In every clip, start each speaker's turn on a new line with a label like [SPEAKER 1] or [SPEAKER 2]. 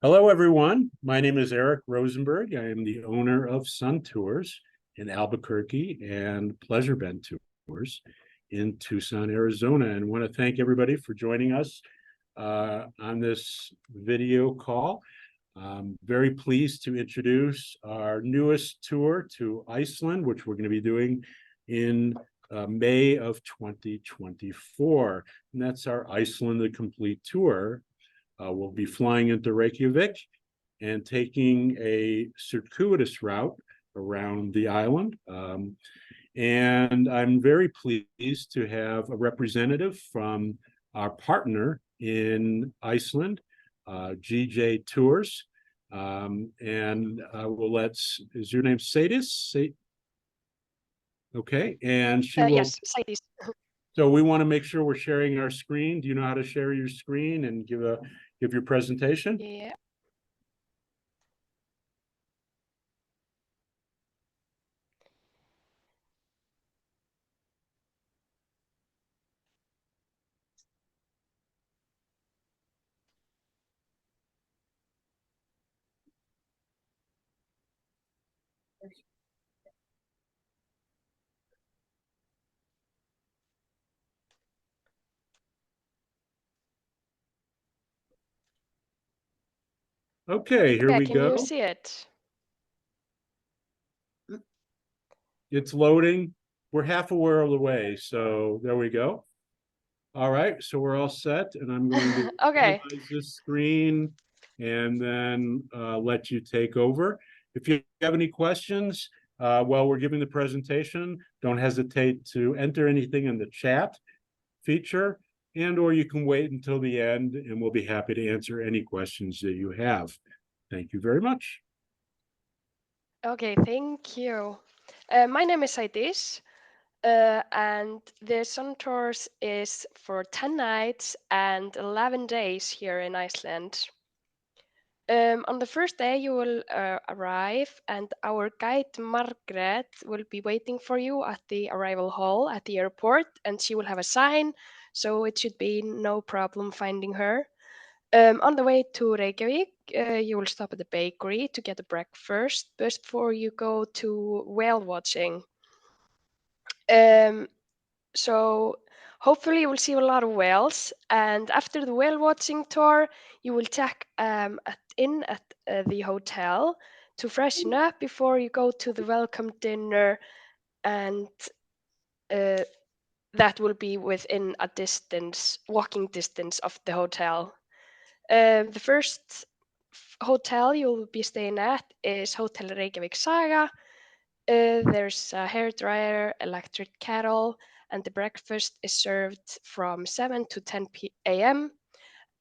[SPEAKER 1] Hello, everyone. My name is Eric Rosenberg. I am the owner of Sun Tours in Albuquerque and Pleasure Bend Tours in Tucson, Arizona. And want to thank everybody for joining us on this video call. I'm very pleased to introduce our newest tour to Iceland, which we're going to be doing in May of 2024. And that's our Iceland the Complete Tour. We'll be flying into Reykjavik and taking a circuitous route around the island. And I'm very pleased to have a representative from our partner in Iceland, GJ Tours. And is your name Sadis? Okay, and she will.
[SPEAKER 2] Yes, Sadis.
[SPEAKER 1] So we want to make sure we're sharing our screen. Do you know how to share your screen and give your presentation?
[SPEAKER 2] Yeah.
[SPEAKER 1] Okay, here we
[SPEAKER 2] Can you
[SPEAKER 1] go.
[SPEAKER 2] see it?
[SPEAKER 1] It's loading. We're half a world away, so there we go. All right, so we're all set, and I'm going to
[SPEAKER 2] Okay.
[SPEAKER 1] minimize this screen and then let you take over. If you have any questions while we're giving the presentation, don't hesitate to enter anything in the chat feature, or you can wait until the end, and we'll be happy to answer any questions that you have. Thank you very much.
[SPEAKER 2] Okay, thank you. My name is Sadis, and the Sun Tours is for 10 nights and 11 days here in Iceland. On the first day, you will arrive, and our guide Margaret will be waiting for you at the arrival hall at the airport, and she will have a sign, so it should be no problem finding her. On the way to Reykjavik, you will stop at the bakery to get a breakfast before you go to whale watching. So hopefully you will see a lot of whales, and after the whale watching tour, you will check in at the hotel to freshen up before you go to the welcome dinner, and that will be within a walking distance of the hotel. The first hotel you'll be staying at is Hotel Reykjavik Saga. There's a hairdryer, electric kettle, and the breakfast is served from 7 to 10 a.m.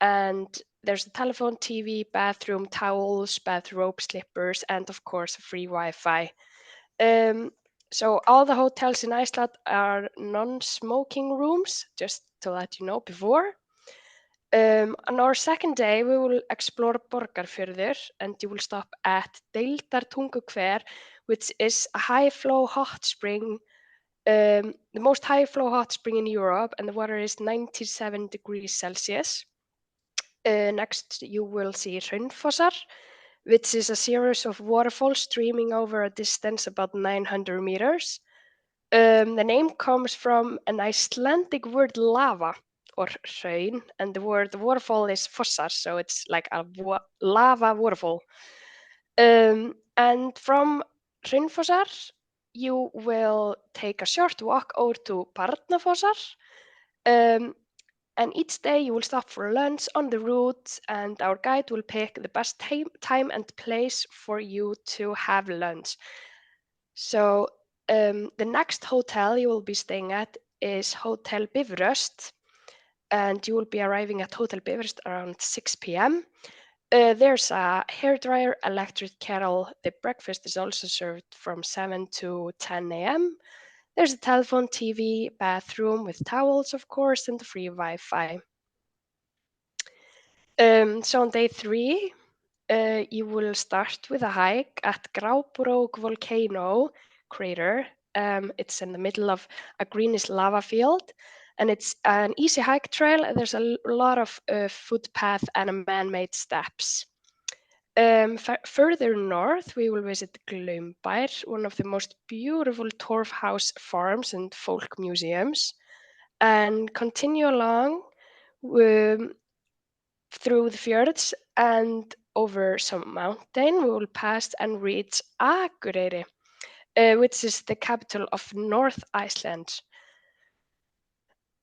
[SPEAKER 2] And there's a telephone, TV, bathroom, towels, bathrobe, slippers, and of course, free Wi-Fi. So all the hotels in Iceland are non-smoking rooms, just to let you know before. On our second day, we will explore Borgarfjörður, and you will stop at Deildartungukver, which is a high-flow hot spring, the most high-flow hot spring in Europe, and the water is 97 degrees Celsius. Next, you will see Hraunfossar, which is a series of waterfalls streaming over a distance about 900 meters. The name comes from an Icelandic word lava, or hraun, and the word waterfall is fossar, so it's like a lava waterfall. And from Hraunfossar, you will take a short walk over to Barnafossar. And each day you will stop for lunch on the route, and our guide will pick the best time and place for you to have lunch. So the next hotel you will be staying at is Hotel Bifröst, and you will be arriving at Hotel Bifröst around 6 p.m. There's a hairdryer, electric kettle. The breakfast is also served from 7 to 10 a.m. There's a telephone, TV, bathroom with towels, of course, and free Wi-Fi. So on day 3, you will start with a hike at Grábrók volcano crater. It's in the middle of a greenish lava field, and it's an easy hike trail. There's a lot of footpath and man-made steps. Further north, we will visit Glaumbær, one of the most beautiful Torfhouse farms and folk museums, and continue along through the fjords and over some mountain. We will pass and reach Akureyri, which is the capital of North Iceland.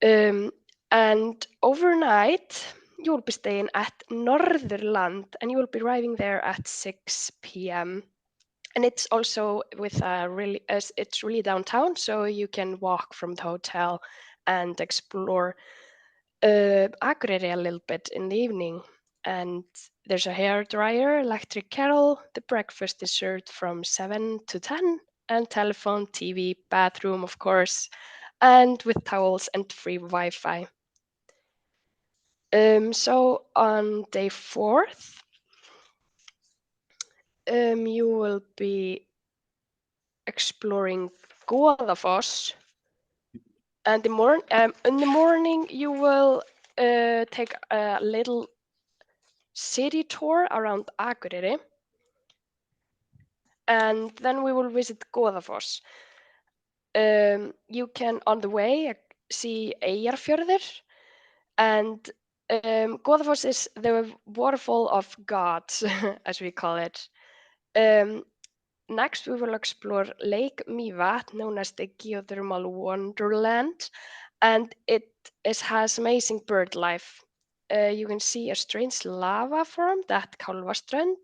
[SPEAKER 2] And overnight, you will be staying at Norðurland, and you will be arriving there at 6 p.m. And it's also with it's really downtown, so you can walk from the hotel and explore Akureyri a little bit in the evening. And there's a hair dryer, electric kettle. The breakfast is served from 7 to 10, and telephone, TV, bathroom, of course, and with towels and free Wi-Fi. So on day 4th, you will be exploring Goðafoss. And in the morning, you will take a little city tour around Akureyri. And then we will visit Goðafoss. You can, on the way, see Eyjafjörður. And Goðafoss is the waterfall of gods, as we call it. Next, we will explore Lake Mývatn, known as the geothermal wonderland, and it has amazing bird life. You can see a strange lava form at Kálfaströnd,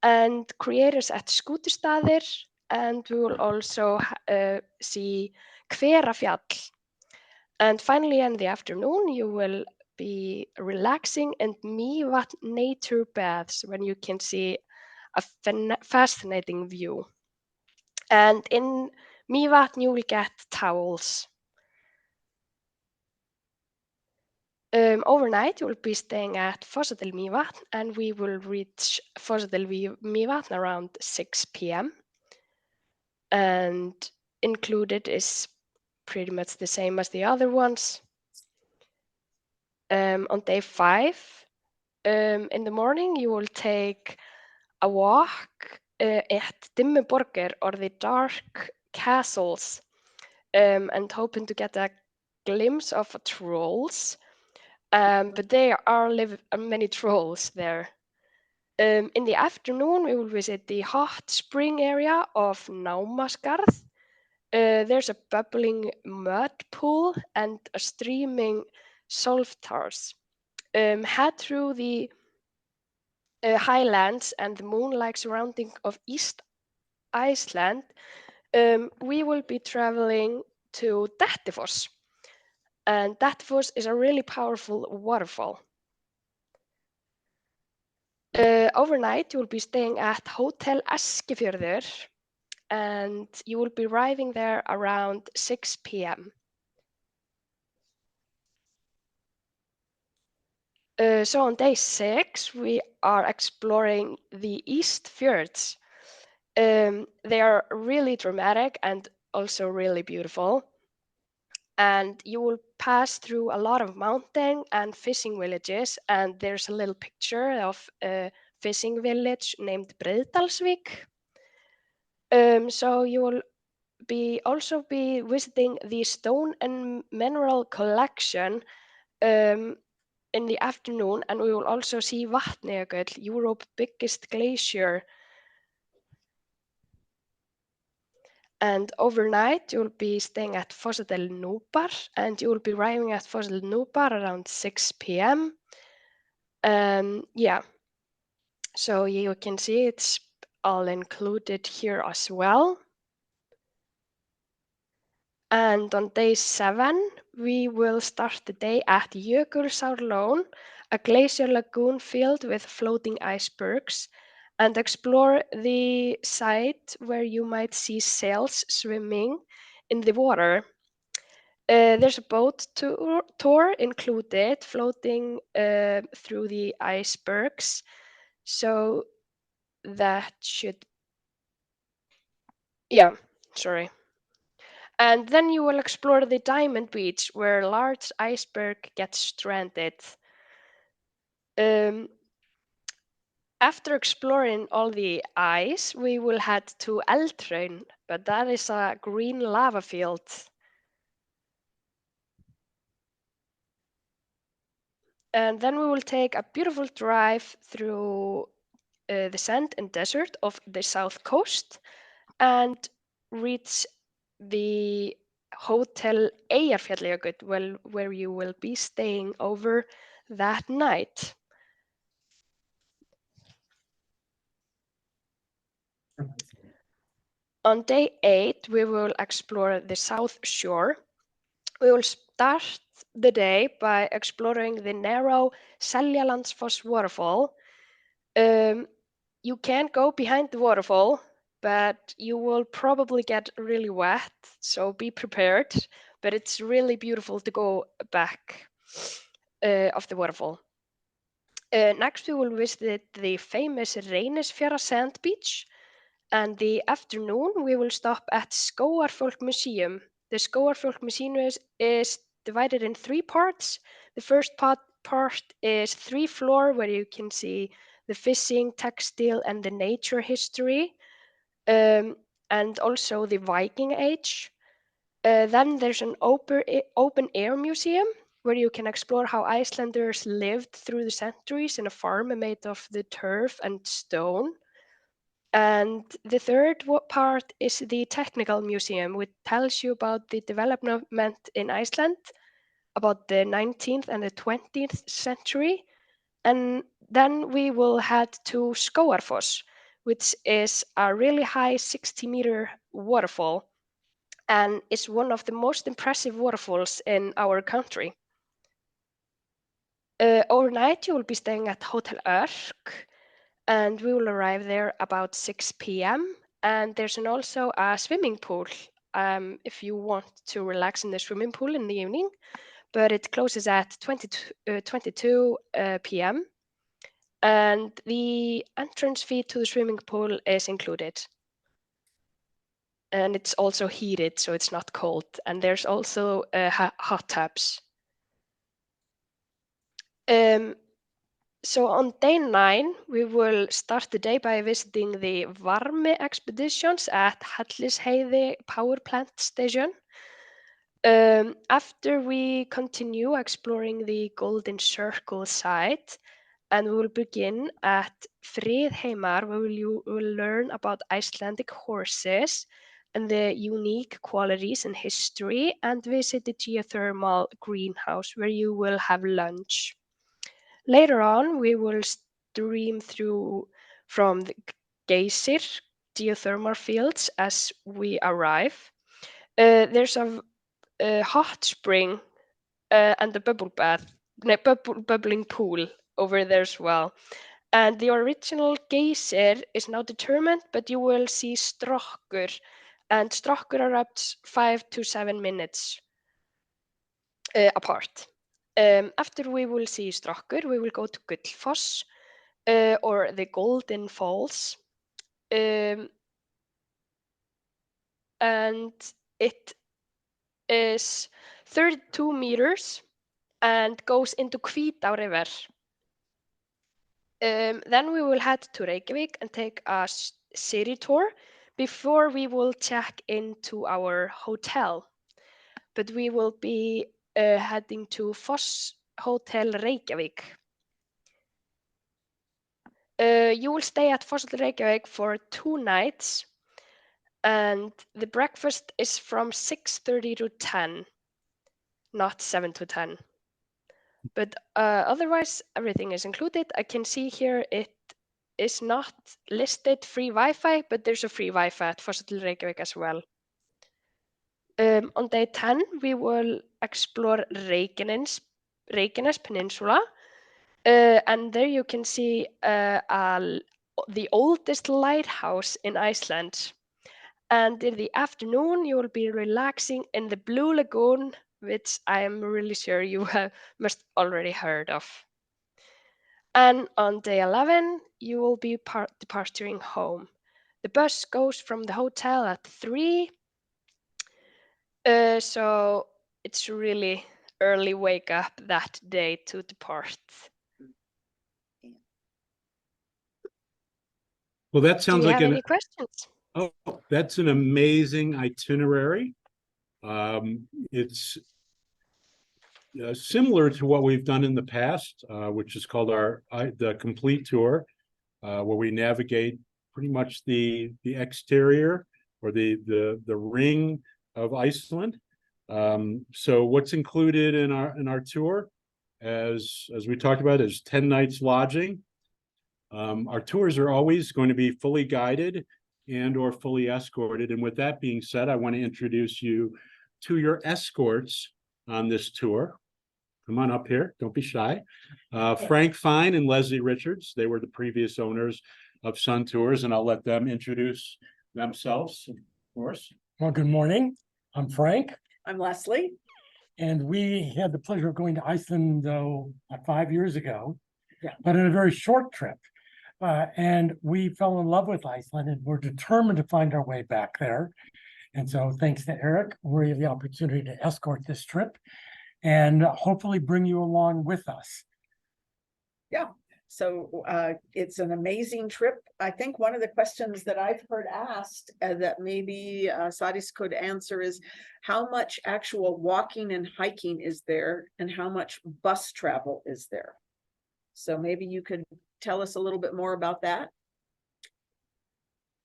[SPEAKER 2] and creators at Skútustaðir, and we will also see Hverafjall. And finally, in the afternoon, you will be relaxing in Mývatn nature baths, when you can see a fascinating view. And in Mývatn, you will get towels. Overnight, you will be staying at Fossadel Mývatn, and we will reach Fossadel Mývatn around 6 p.m. And included is pretty much the same as the other ones. On day 5, in the morning, you will take a walk at Dimmuborgir, or the dark castles, and hoping to get a glimpse of trolls. But there are many trolls there. In the afternoon, we will visit the hot spring area of Námaskarð. There's a bubbling mud pool and a streaming solftars. Head through the highlands and the moonlight surrounding of East Iceland. We will be traveling to Dettifoss, and Dettifoss is a really powerful waterfall. Overnight, you will be staying at Hotel Eskifjörður, and you will be arriving there around 6 p.m. So on day 6, we are exploring the East Fjords. They are really dramatic and also really beautiful. And you will pass through a lot of mountain and fishing villages, and there's a little picture of a fishing village named Breiðdalsvík. So you will also be visiting the stone and mineral collection in the afternoon, and we will also see Vatnajökull, Europe's biggest glacier. And overnight, you'll be staying at Fossadel Núpar, and you will be arriving at Fossadel Núpar around 6 p.m. Yeah, so you can see it's all included here as well. And on day 7, we will start the day at Jökulsárlón, a glacier lagoon filled with floating icebergs, and explore the site where you might see sails swimming in the water. There's a boat tour included, floating through the icebergs, so that should, yeah, sorry. And then you will explore the Diamond Beach, where a large iceberg gets stranded. And After exploring all the ice, we will head to Eldhraun, but that is a green lava field. And then we will take a beautiful drive through the sand and desert of the south coast and reach the Hotel Eyjafjallajökull, where you will be staying over that night. On day 8, we will explore the South Shore. We will start the day by exploring the narrow Seljalandsfoss waterfall. You can go behind the waterfall, but you will probably get really wet, so be prepared. But it's really beautiful to go back of the waterfall. Next, we will visit the famous Reynisfjara Sand Beach. And the afternoon, we will stop at Skógarfolk Museum. The Skógarfolk Museum is divided in 3 parts. The first part is 3-floor, where you can see the fishing, textile, and the nature history, and also the Viking Age. Then there's an open air museum, where you can explore how Icelanders lived through the centuries in a farm made of the turf and stone. And the third part is the technical museum, which tells you about the development in Iceland about the 19th and the 20th century. And then we will head to Skógarfoss, which is a really high 60-meter waterfall and is one of the most impressive waterfalls in our country. Overnight, you will be staying at Hotel Örk, and we will arrive there about 6 p.m. And there's also a swimming pool if you want to relax in the swimming pool in the evening, but it closes at 22 p.m. And the entrance fee to the swimming pool is included. And it's also heated, so it's not cold. And there's also hot tubs. So on day 9, we will start the day by visiting the Varme expeditions at Hellisheiði power plant station. After we continue exploring the Golden Circle site, and we will begin at Friðheimar, where you will learn about Icelandic horses and the unique qualities and history, and visit the geothermal greenhouse, where you will have lunch. Later on, we will stream through from the geyser geothermal fields as we arrive. There's a hot spring and a bubbling pool over there as well. And the original geyser is now determined, but you will see Strokkur, and Strokkur are up 5 to 7 minutes apart. After we will see Strokkur, we will go to Gullfoss, or the Golden Falls. And it is 32 meters and goes into Hvítá River. Then we will head to Reykjavík and take a city tour before we will check into our hotel. But we will be heading to Foss Hotel Reykjavík. You will stay at Foss Hotel Reykjavík for 2 nights, and the breakfast is from 6:30 to 10, not 7 to 10. But otherwise, everything is included. I can see here it is not listed free Wi-Fi, but there's a free Wi-Fi at Foss Hotel Reykjavík as well. On day 10, we will explore Reykjanes Peninsula, and there you can see the oldest lighthouse in Iceland. And in the afternoon, you will be relaxing in the Blue Lagoon, which I am really sure you must already heard of. And on day 11, you will be departing home. The bus goes from the hotel at 3, so it's really early wake up that day to depart.
[SPEAKER 1] Well, that
[SPEAKER 2] Do
[SPEAKER 1] sounds
[SPEAKER 2] you
[SPEAKER 1] like
[SPEAKER 2] have any questions?
[SPEAKER 1] that's an amazing itinerary. It's similar to what we've done in the past, which is called the complete tour, where we navigate pretty much the exterior or the ring of Iceland. So what's included in our tour, as we talked about, is 10 nights lodging. Our tours are always going to be fully guided and or fully escorted. And with that being said, I want to introduce you to your escorts on this tour. Come on up here. Don't be shy. Frank Fine and Leslie Richards. They were the previous owners of Sun Tours, and I'll let them introduce themselves, of course.
[SPEAKER 3] Well, good morning. I'm Frank,
[SPEAKER 4] I'm Leslie.
[SPEAKER 3] and we had the pleasure of going to Iceland, though, 5 years ago,
[SPEAKER 4] Yeah.
[SPEAKER 3] but in a very short trip. And we fell in love with Iceland, and we're determined to find our way back there. And so thanks to Eric, we have the opportunity to escort this trip and hopefully bring you along with us.
[SPEAKER 4] So it's an amazing trip. I think one of the questions that I've heard asked that maybe Sadis could answer is how much actual walking and hiking is there and how much bus travel is there? So maybe you could tell us a little bit more about that.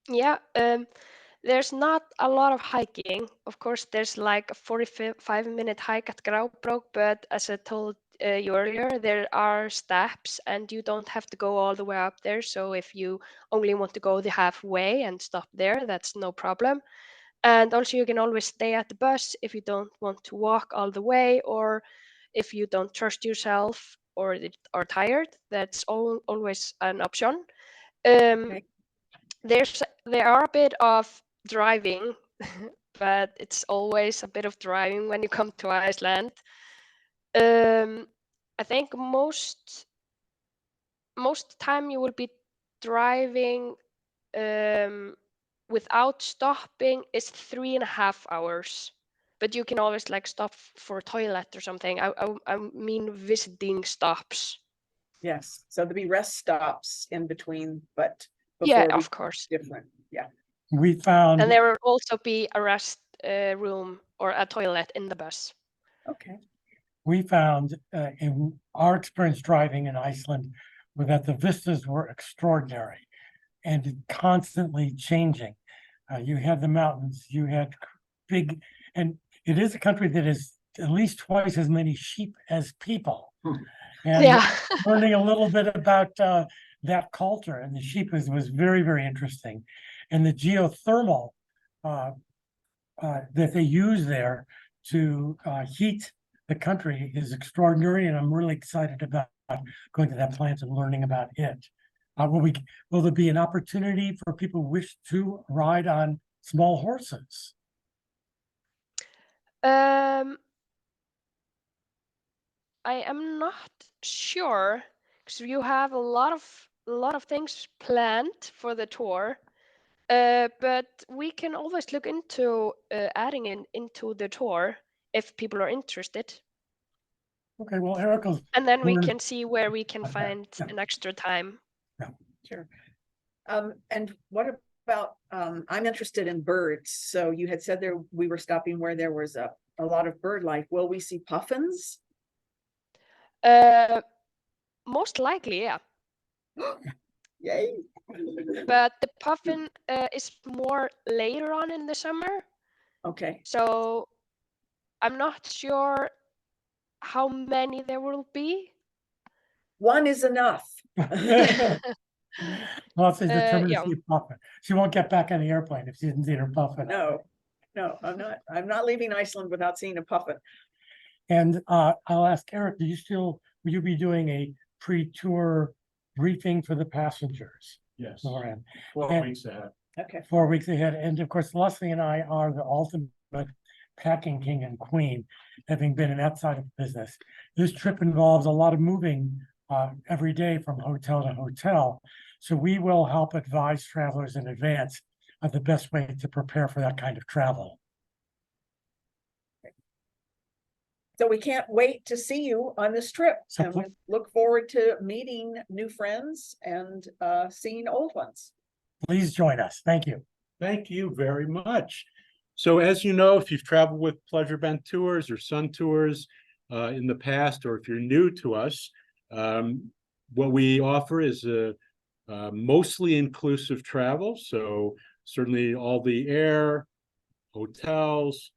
[SPEAKER 2] Yeah, there's not a lot of hiking. Of course, there's like a 45-minute hike at Grábrók, but as I told you earlier, there are steps and you don't have to go all the way up there. So if you only want to go the halfway and stop there, that's no problem. And also you can always stay at the bus if you don't want to walk all the way, or if you don't trust yourself or are tired, that's always an option.
[SPEAKER 4] Okay.
[SPEAKER 2] There are a bit of driving, but it's always a bit of driving when you come to Iceland. I think most time you will be driving without stopping is 3.5 hours. But you can always like stop for a toilet or something. I mean visiting stops.
[SPEAKER 4] Yes, so there'll be rest stops in between, but
[SPEAKER 2] Yeah,
[SPEAKER 4] before we
[SPEAKER 2] of course.
[SPEAKER 4] different. Yeah.
[SPEAKER 3] We found
[SPEAKER 2] And there will also be a rest room or a toilet in the bus.
[SPEAKER 4] Okay.
[SPEAKER 3] in our experience driving in Iceland was that the vistas were extraordinary and constantly changing. You had the mountains, you had big, and it is a country that is at least twice as many sheep as people. And
[SPEAKER 2] Yeah.
[SPEAKER 3] learning a little bit about that culture and the sheep was very, very interesting. And the geothermal that they use there to heat the country is extraordinary, and I'm really excited about going to that plant and learning about it. Will there be an opportunity for people who wish to ride on small horses?
[SPEAKER 2] I am not sure because you have a lot of things planned for the tour. But we can always look into adding it into the tour if people are interested.
[SPEAKER 3] Okay, well, Eric will
[SPEAKER 2] And then we
[SPEAKER 3] learn
[SPEAKER 2] can see where we can
[SPEAKER 3] about that.
[SPEAKER 2] find
[SPEAKER 3] Yeah.
[SPEAKER 2] an extra time.
[SPEAKER 4] Sure. And what about I'm interested in birds. So you had said there we were stopping where there was a lot of bird life. Will we see puffins?
[SPEAKER 2] Most likely, yeah.
[SPEAKER 4] Yay.
[SPEAKER 2] But the puffin is more later on in the summer.
[SPEAKER 4] Okay.
[SPEAKER 2] So I'm not sure how many there will be.
[SPEAKER 4] One is enough.
[SPEAKER 3] Lots is determined
[SPEAKER 2] yeah.
[SPEAKER 3] to see a puffin. She won't get back on the airplane if she hasn't seen her puffin.
[SPEAKER 4] No, I'm not leaving Iceland without seeing a puffin.
[SPEAKER 3] And I'll ask Eric, will you be doing a pre-tour briefing for the passengers?
[SPEAKER 1] Yes,
[SPEAKER 3] Lauren?
[SPEAKER 1] 4
[SPEAKER 3] And-
[SPEAKER 1] weeks ahead.
[SPEAKER 4] Okay.
[SPEAKER 3] 4 weeks ahead. And of course, Leslie and I are the ultimate packing king and queen, having been in that side of the business. This trip involves a lot of moving every day from hotel to hotel. So we will help advise travelers in advance of the best way to prepare for that kind of travel.
[SPEAKER 4] So we can't wait to see you on this trip,
[SPEAKER 3] So
[SPEAKER 4] and we look forward to meeting new friends and seeing old ones.
[SPEAKER 3] Please join us. Thank you.
[SPEAKER 1] Thank you very much. So as you know, if you've traveled with Pleasure Bent Tours or Sun Tours in the past, or if you're new to us, what we offer is a mostly inclusive travel. So certainly all the air, hotels,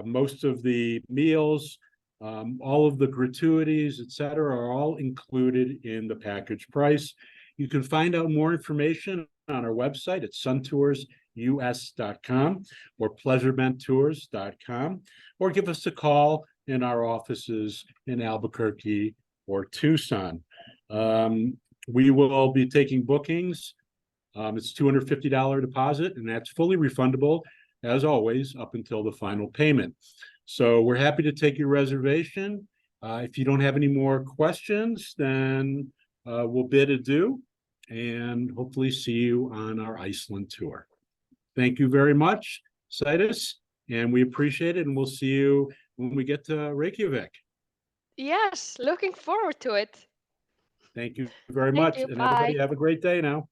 [SPEAKER 1] most of the meals, all of the gratuities, etc., are all included in the package price. You can find out more information on our website at suntoursus.com or pleasurebentours.com, or give us a call in our offices in Albuquerque or Tucson. We will be taking bookings. It's $250 deposit, and that's fully refundable, as always, up until the final payment. So we're happy to take your reservation. If you don't have any more questions, then we'll bid adieu and hopefully see you on our Iceland tour. Thank you very much, Citus, and we appreciate it, and we'll see you when we get to Reykjavik.
[SPEAKER 2] Yes, looking forward to it.
[SPEAKER 1] Thank you very
[SPEAKER 2] Thank
[SPEAKER 1] much,
[SPEAKER 2] you.
[SPEAKER 1] and
[SPEAKER 2] Bye.
[SPEAKER 1] everybody have a great day now.